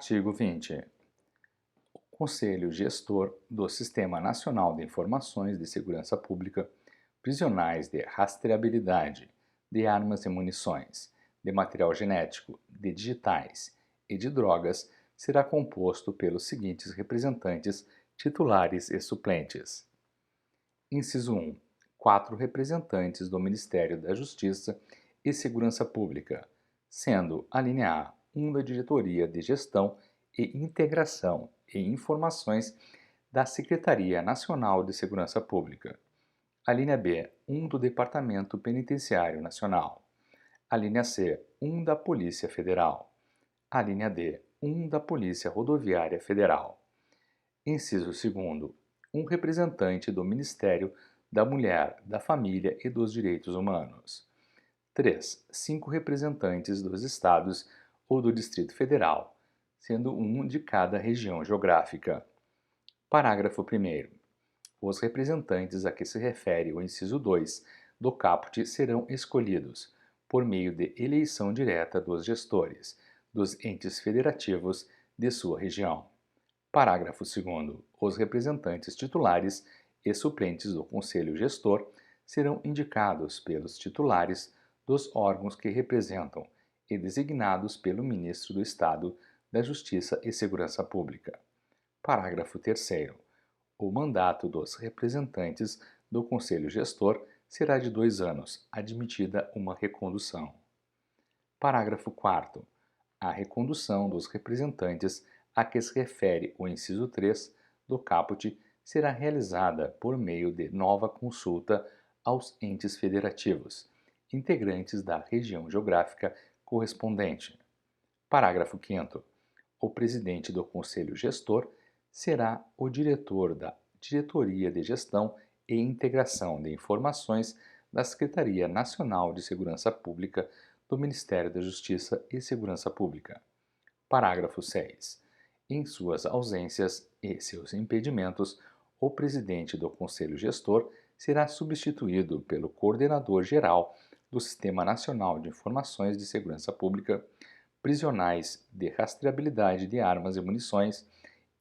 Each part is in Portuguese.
Artigo 20. O Conselho Gestor do Sistema Nacional de Informações de Segurança Pública, prisionais de rastreabilidade, de armas e munições, de material genético, de digitais e de drogas será composto pelos seguintes representantes titulares e suplentes. Inciso 1. 4 representantes do Ministério da Justiça e Segurança Pública, sendo a linha A, um da Diretoria de Gestão e Integração e Informações da Secretaria Nacional de Segurança Pública. A linha B, um do Departamento Penitenciário Nacional. A linha C, um da Polícia Federal. A linha D, um da Polícia Rodoviária Federal. Inciso 2º, um representante do Ministério da Mulher, da Família e dos Direitos Humanos. 3. 5 representantes dos Estados ou do Distrito Federal, sendo um de cada região geográfica. Parágrafo 1º. Os representantes a que se refere o inciso 2 do caput serão escolhidos por meio de eleição direta dos gestores dos entes federativos de sua região. Parágrafo 2º. Os representantes titulares e suplentes do Conselho Gestor serão indicados pelos titulares dos órgãos que representam e designados pelo Ministro do Estado da Justiça e Segurança Pública. Parágrafo 3º. O mandato dos representantes do Conselho Gestor será de 2 anos, admitida uma recondução. Parágrafo 4º. A recondução dos representantes a que se refere o inciso 3 do caput será realizada por meio de nova consulta aos entes federativos, integrantes da região geográfica correspondente. Parágrafo 5º. O presidente do Conselho Gestor será o diretor da Diretoria de Gestão e Integração de Informações da Secretaria Nacional de Segurança Pública do Ministério da Justiça e Segurança Pública. Parágrafo 6. Em suas ausências e seus impedimentos, o presidente do Conselho Gestor será substituído pelo Coordenador Geral do Sistema Nacional de Informações de Segurança Pública, prisionais de rastreabilidade de armas e munições,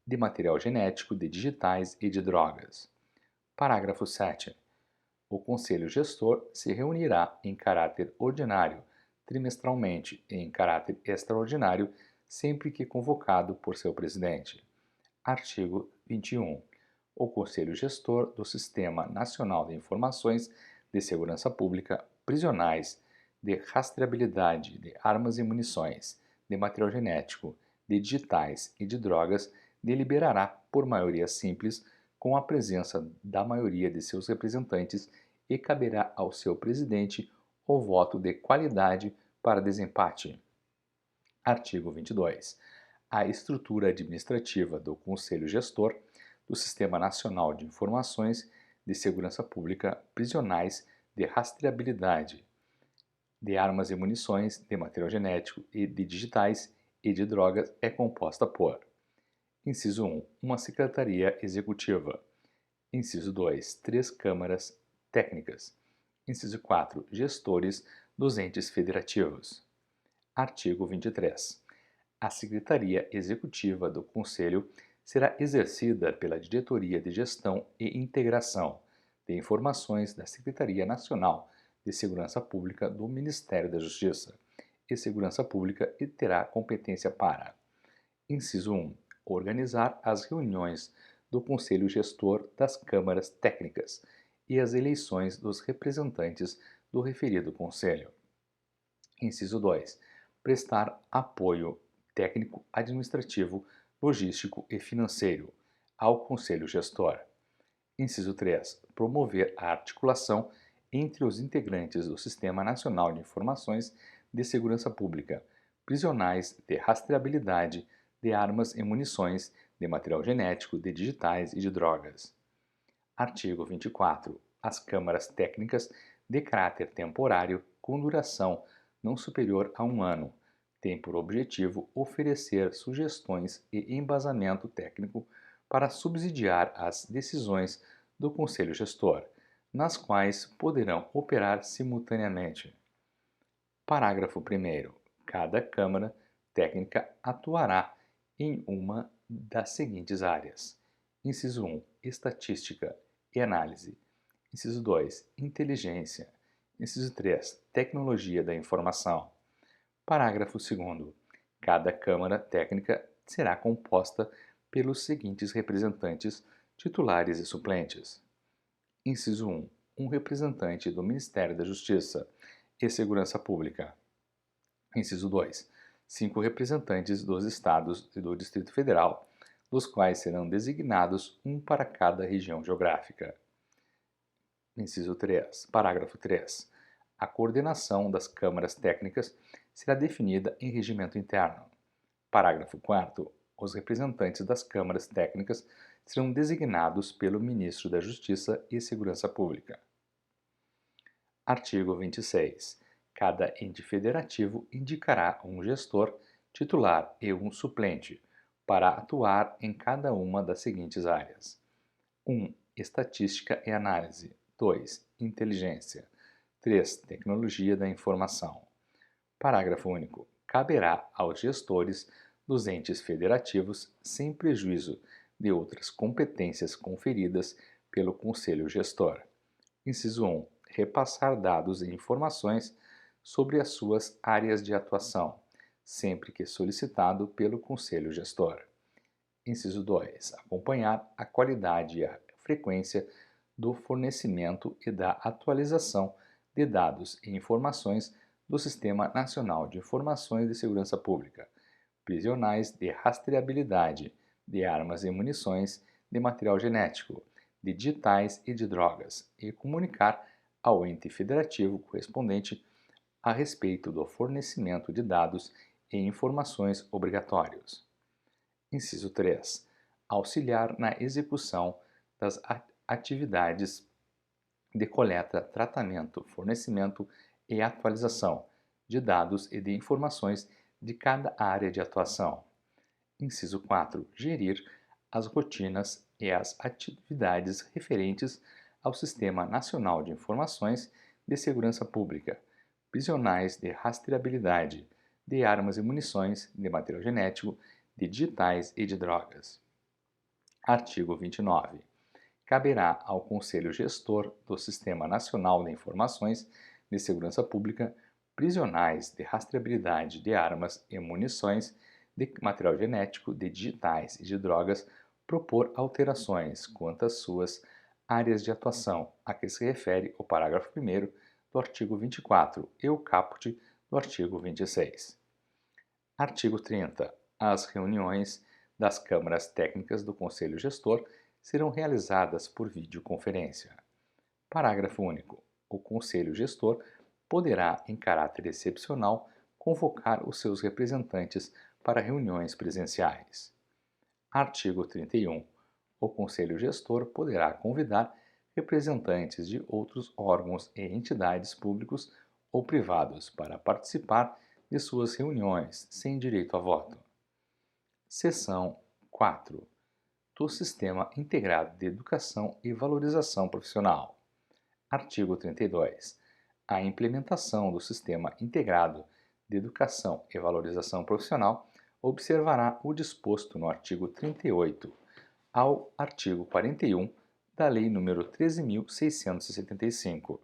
de material genético, de digitais e de drogas. Parágrafo 7. O Conselho Gestor se reunirá em caráter ordinário, trimestralmente e em caráter extraordinário, sempre que convocado por seu presidente. Artigo 21. O Conselho Gestor do Sistema Nacional de Informações de Segurança Pública, prisionais de rastreabilidade de armas e munições, de material genético, de digitais e de drogas, deliberará por maioria simples, com a presença da maioria de seus representantes, e caberá ao seu presidente o voto de qualidade para desempate. Artigo 22. A estrutura administrativa do Conselho Gestor do Sistema Nacional de Informações de Segurança Pública, prisionais de rastreabilidade de armas e munições, de material genético e de digitais e de drogas é composta por: Inciso 1. Uma Secretaria Executiva. Inciso 2. 3 câmaras técnicas. Inciso 4. Gestores dos entes federativos. Artigo 23. A Secretaria Executiva do Conselho será exercida pela Diretoria de Gestão e Integração de Informações da Secretaria Nacional de Segurança Pública do Ministério da Justiça e Segurança Pública e terá competência para: Inciso 1. Organizar as reuniões do Conselho Gestor das Câmaras Técnicas e as eleições dos representantes do referido Conselho. Inciso 2. Prestar apoio técnico, administrativo, logístico e financeiro ao Conselho Gestor. Inciso 3. Promover a articulação entre os integrantes do Sistema Nacional de Informações de Segurança Pública, prisionais de rastreabilidade de armas e munições, de material genético, de digitais e de drogas. Artigo 24. As câmaras técnicas de caráter temporário, com duração não superior a 1 ano, têm por objetivo oferecer sugestões e embasamento técnico para subsidiar as decisões do Conselho Gestor, nas quais poderão operar simultaneamente. Parágrafo 1º. Cada Câmara técnica atuará em uma das seguintes áreas. Inciso 1, estatística e análise. Inciso 2, inteligência. Inciso 3, tecnologia da informação. Parágrafo 2º. Cada Câmara Técnica será composta pelos seguintes representantes titulares e suplentes. Inciso 1. Um representante do Ministério da Justiça e Segurança Pública. Inciso 2. 5 representantes dos Estados e do Distrito Federal, dos quais serão designados um para cada região geográfica. Inciso 3. Parágrafo 3. A coordenação das câmaras técnicas será definida em regimento interno. Parágrafo 4º. Os representantes das câmaras técnicas serão designados pelo Ministro da Justiça e Segurança Pública. Artigo 26. Cada ente federativo indicará um gestor titular e um suplente para atuar em cada uma das seguintes áreas: 1. Estatística e análise. 2. Inteligência. 3. Tecnologia da informação. Parágrafo único. Caberá aos gestores dos entes federativos, sem prejuízo de outras competências conferidas pelo Conselho Gestor. Inciso 1. Repassar dados e informações sobre as suas áreas de atuação, sempre que solicitado pelo Conselho Gestor. Inciso 2. Acompanhar a qualidade e a frequência do fornecimento e da atualização de dados e informações do Sistema Nacional de Informações de Segurança Pública, prisionais de rastreabilidade, de armas e munições, de material genético, de digitais e de drogas, e comunicar ao ente federativo correspondente a respeito do fornecimento de dados e informações obrigatórios. Inciso 3. Auxiliar na execução das atividades de coleta, tratamento, fornecimento e atualização de dados e de informações de cada área de atuação. Inciso 4. Gerir as rotinas e as atividades referentes ao Sistema Nacional de Informações de Segurança Pública, prisionais de rastreabilidade, de armas e munições, de material genético, de digitais e de drogas. Artigo 29. Caberá ao Conselho Gestor do Sistema Nacional de Informações de Segurança Pública, prisionais de rastreabilidade de armas e munições, de material genético, de digitais e de drogas, propor alterações quanto às suas áreas de atuação, a que se refere o parágrafo 1º do artigo 24 e o caput do artigo 26. Artigo 30. As reuniões das câmaras técnicas do Conselho Gestor serão realizadas por videoconferência. Parágrafo único. O Conselho Gestor poderá, em caráter excepcional, convocar os seus representantes para reuniões presenciais. Artigo 31. O Conselho Gestor poderá convidar representantes de outros órgãos e entidades públicos ou privados para participar de suas reuniões, sem direito a voto. Seção 4. Do Sistema Integrado de Educação e Valorização Profissional. Artigo 32. A implementação do Sistema Integrado de Educação e Valorização Profissional observará o disposto no artigo 38 ao artigo 41 da Lei nº 13.675.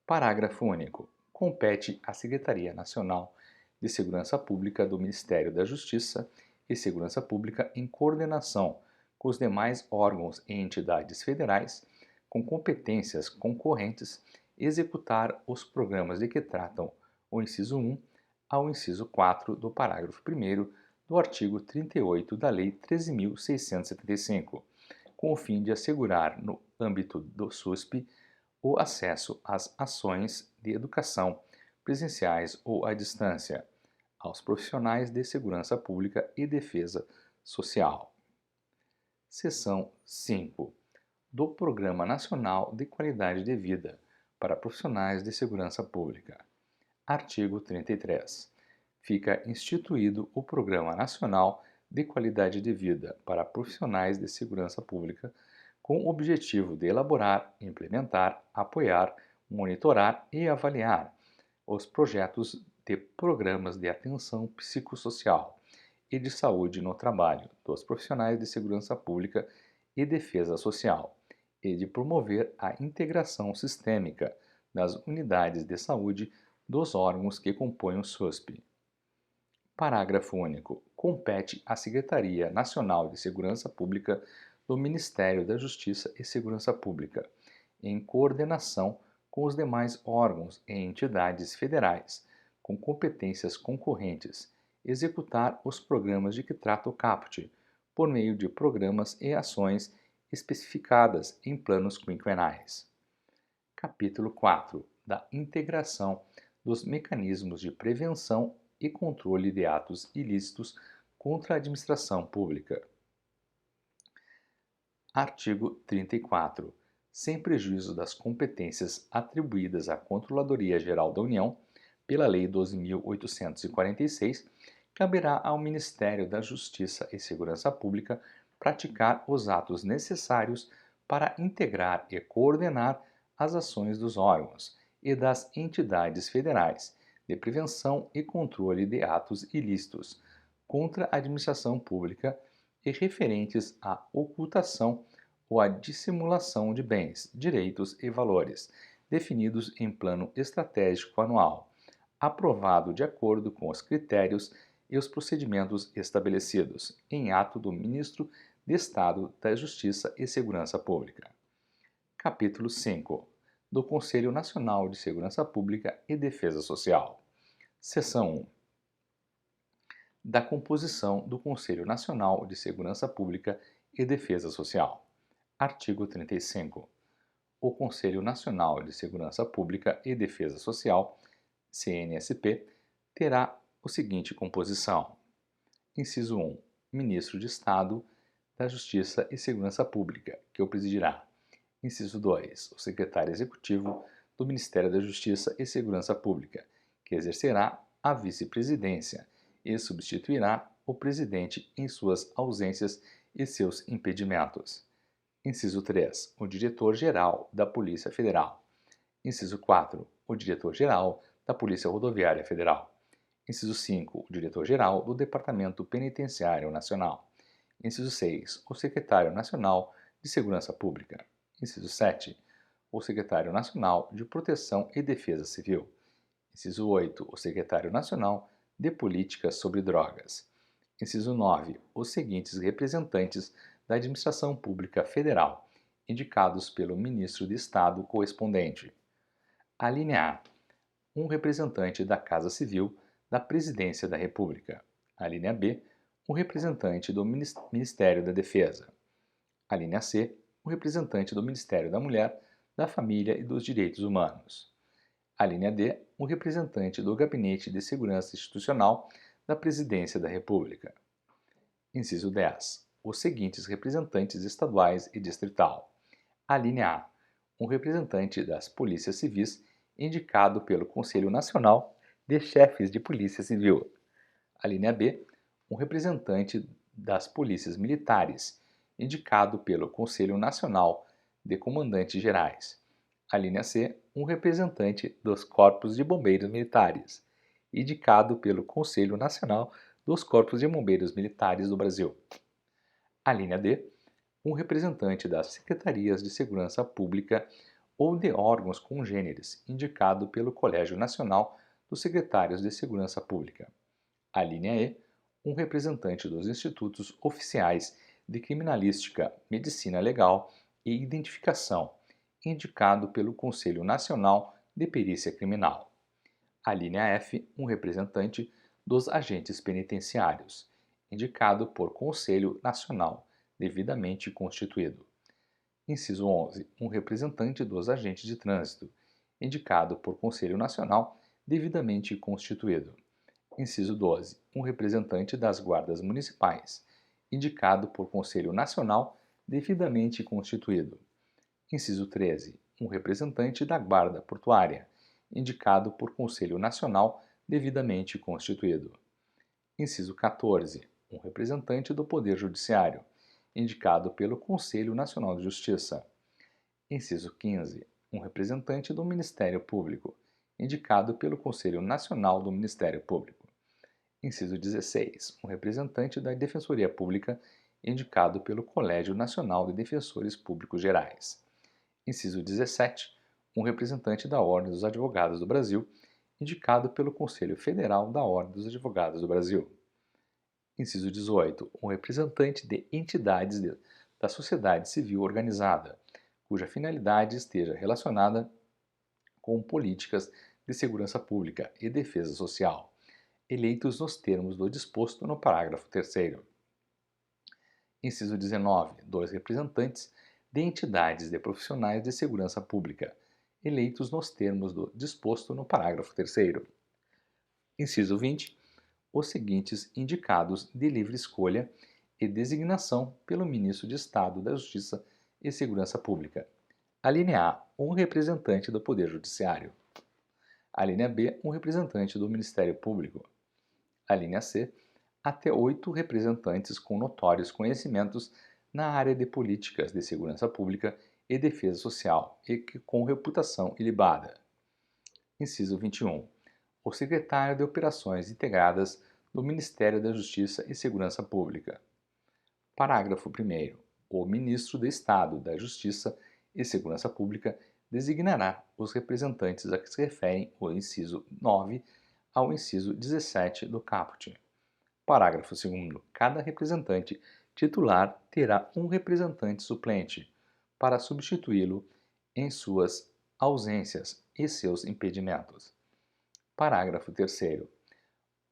Parágrafo único. Compete à Secretaria Nacional de Segurança Pública do Ministério da Justiça e Segurança Pública, em coordenação com os demais órgãos e entidades federais com competências concorrentes, executar os programas de que tratam o inciso 1 ao inciso 4 do parágrafo 1º do artigo 38 da Lei 13.675, com o fim de assegurar, no âmbito do SUSP, o acesso às ações de educação, presenciais ou à distância, aos profissionais de segurança pública e defesa social. Seção 5. Do Programa Nacional de Qualidade de Vida para Profissionais de Segurança Pública. Artigo 33. Fica instituído o Programa Nacional de Qualidade de Vida para Profissionais de Segurança Pública, com o objetivo de elaborar, implementar, apoiar, monitorar e avaliar os projetos de programas de atenção psicossocial e de saúde no trabalho dos profissionais de segurança pública e defesa social, e de promover a integração sistêmica das unidades de saúde dos órgãos que compõem o SUSP. Parágrafo único. Compete à Secretaria Nacional de Segurança Pública do Ministério da Justiça e Segurança Pública, em coordenação com os demais órgãos e entidades federais, com competências concorrentes, executar os programas de que trata o CAPT, por meio de programas e ações especificadas em planos quinquenais. Capítulo 4 da integração dos mecanismos de prevenção e controle de atos ilícitos contra a administração pública. Artigo 34. Sem prejuízo das competências atribuídas à Controladoria Geral da União, pela Lei 12.846, caberá ao Ministério da Justiça e Segurança Pública praticar os atos necessários para integrar e coordenar as ações dos órgãos e das entidades federais de prevenção e controle de atos ilícitos contra a administração pública e referentes à ocultação ou à dissimulação de bens, direitos e valores, definidos em plano estratégico anual, aprovado de acordo com os critérios e os procedimentos estabelecidos em ato do Ministro de Estado da Justiça e Segurança Pública. Capítulo 5 do Conselho Nacional de Segurança Pública e Defesa Social. Seção 1. Da composição do Conselho Nacional de Segurança Pública e Defesa Social. Artigo 35. O Conselho Nacional de Segurança Pública e Defesa Social, CNSP, terá o seguinte composição. Inciso 1. Ministro de Estado da Justiça e Segurança Pública, que o presidirá. Inciso 2. O secretário executivo do Ministério da Justiça e Segurança Pública, que exercerá a vice-presidência e substituirá o presidente em suas ausências e seus impedimentos. Inciso 3. O diretor-geral da Polícia Federal. Inciso 4. O diretor-geral da Polícia Rodoviária Federal. Inciso 5. O diretor-geral do Departamento Penitenciário Nacional. Inciso 6. O secretário nacional de Segurança Pública. Inciso 7. O secretário nacional de Proteção e Defesa Civil. Inciso 8. O secretário nacional de Políticas sobre Drogas. Inciso 9. Os seguintes representantes da Administração Pública Federal, indicados pelo Ministro de Estado correspondente. Alínea A. Um representante da Casa Civil da Presidência da República. Alínea B. Um representante do Ministério da Defesa. Alínea C. Um representante do Ministério da Mulher, da Família e dos Direitos Humanos. Alínea D. Um representante do Gabinete de Segurança Institucional da Presidência da República. Inciso 10. Os seguintes representantes estaduais e distrital. Alínea A. Um representante das Polícias Civis indicado pelo Conselho Nacional de Chefes de Polícia Civil. Alínea B. Um representante das Polícias Militares indicado pelo Conselho Nacional de Comandantes Gerais. Alínea C. Um representante dos Corpos de Bombeiros Militares, indicado pelo Conselho Nacional dos Corpos de Bombeiros Militares do Brasil. Alínea D. Um representante das Secretarias de Segurança Pública ou de órgãos congêneres, indicado pelo Colégio Nacional dos Secretários de Segurança Pública. Alínea E. Um representante dos Institutos Oficiais de Criminalística, Medicina Legal e Identificação, indicado pelo Conselho Nacional de Perícia Criminal. Alínea F. Um representante dos agentes penitenciários, indicado por Conselho Nacional devidamente constituído. Inciso 11. Um representante dos agentes de trânsito, indicado por Conselho Nacional devidamente constituído. Inciso 12. Um representante das guardas municipais, indicado por Conselho Nacional devidamente constituído. Inciso 13. Um representante da guarda portuária, indicado por Conselho Nacional devidamente constituído. Inciso 14. Um representante do Poder Judiciário, indicado pelo Conselho Nacional de Justiça. Inciso 15. Um representante do Ministério Público, indicado pelo Conselho Nacional do Ministério Público. Inciso 16. Um representante da Defensoria Pública indicado pelo Colégio Nacional de Defensores Públicos Gerais. Inciso 17. Um representante da Ordem dos Advogados do Brasil indicado pelo Conselho Federal da Ordem dos Advogados do Brasil. Inciso 18. Um representante de entidades da sociedade civil organizada, cuja finalidade esteja relacionada com políticas de segurança pública e defesa social, eleitos nos termos do disposto no parágrafo 3º. Inciso 19. Dois representantes de entidades de profissionais de segurança pública, eleitos nos termos do disposto no parágrafo 3º. Inciso 20. Os seguintes indicados de livre escolha e designação pelo Ministro de Estado da Justiça e Segurança Pública. A linha A, um representante do Poder Judiciário. A linha B, um representante do Ministério Público. A linha C, até 8 representantes com notórios conhecimentos na área de políticas de segurança pública e defesa social e com reputação ilibada. Inciso 21. O secretário de Operações Integradas do Ministério da Justiça e Segurança Pública. Parágrafo 1º. O Ministro de Estado da Justiça e Segurança Pública designará os representantes a que se referem o inciso 9 ao inciso 17 do caput. Parágrafo 2º. Cada representante titular terá um representante suplente para substituí-lo em suas ausências e seus impedimentos. Parágrafo 3º.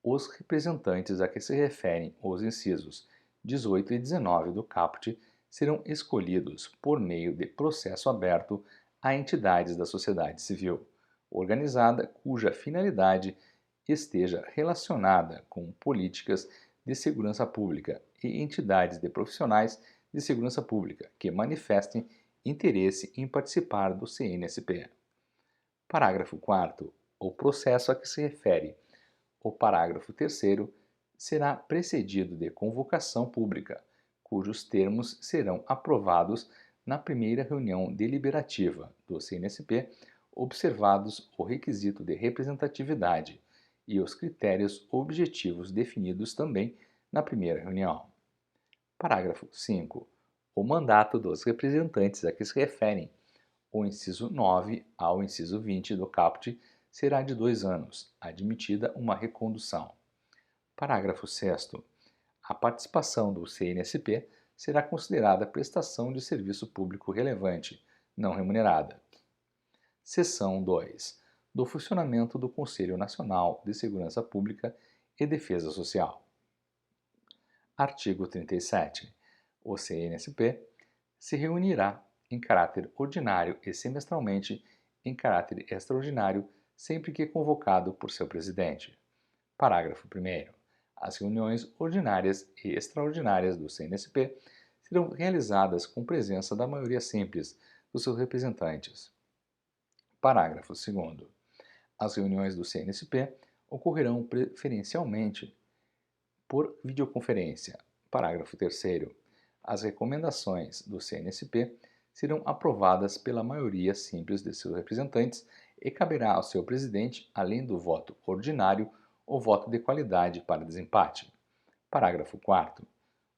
Os representantes a que se referem os incisos 18 e 19 do caput serão escolhidos por meio de processo aberto a entidades da sociedade civil, organizada cuja finalidade esteja relacionada com políticas de segurança pública e entidades de profissionais de segurança pública que manifestem interesse em participar do CNSP. Parágrafo 4º. O processo a que se refere o parágrafo 3º será precedido de convocação pública, cujos termos serão aprovados na primeira reunião deliberativa do CNSP, observados o requisito de representatividade e os critérios objetivos definidos também na primeira reunião. Parágrafo 5. O mandato dos representantes a que se referem o inciso 9 ao inciso 20 do caput será de 2 anos, admitida uma recondução. Parágrafo 6º. A participação do CNSP será considerada prestação de serviço público relevante, não remunerada. Seção 2. Do funcionamento do Conselho Nacional de Segurança Pública e Defesa Social. Artigo 37. O CNSP se reunirá em caráter ordinário e semestralmente em caráter extraordinário, sempre que convocado por seu presidente. Parágrafo 1º. As reuniões ordinárias e extraordinárias do CNSP serão realizadas com presença da maioria simples dos seus representantes. Parágrafo 2º. As reuniões do CNSP ocorrerão preferencialmente por videoconferência. Parágrafo 3º. As recomendações do CNSP serão aprovadas pela maioria simples de seus representantes e caberá ao seu presidente, além do voto ordinário, o voto de qualidade para desempate. Parágrafo 4º.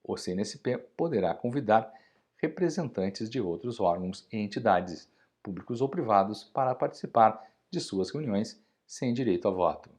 O CNSP poderá convidar representantes de outros órgãos e entidades, públicos ou privados, para participar de suas reuniões sem direito a voto.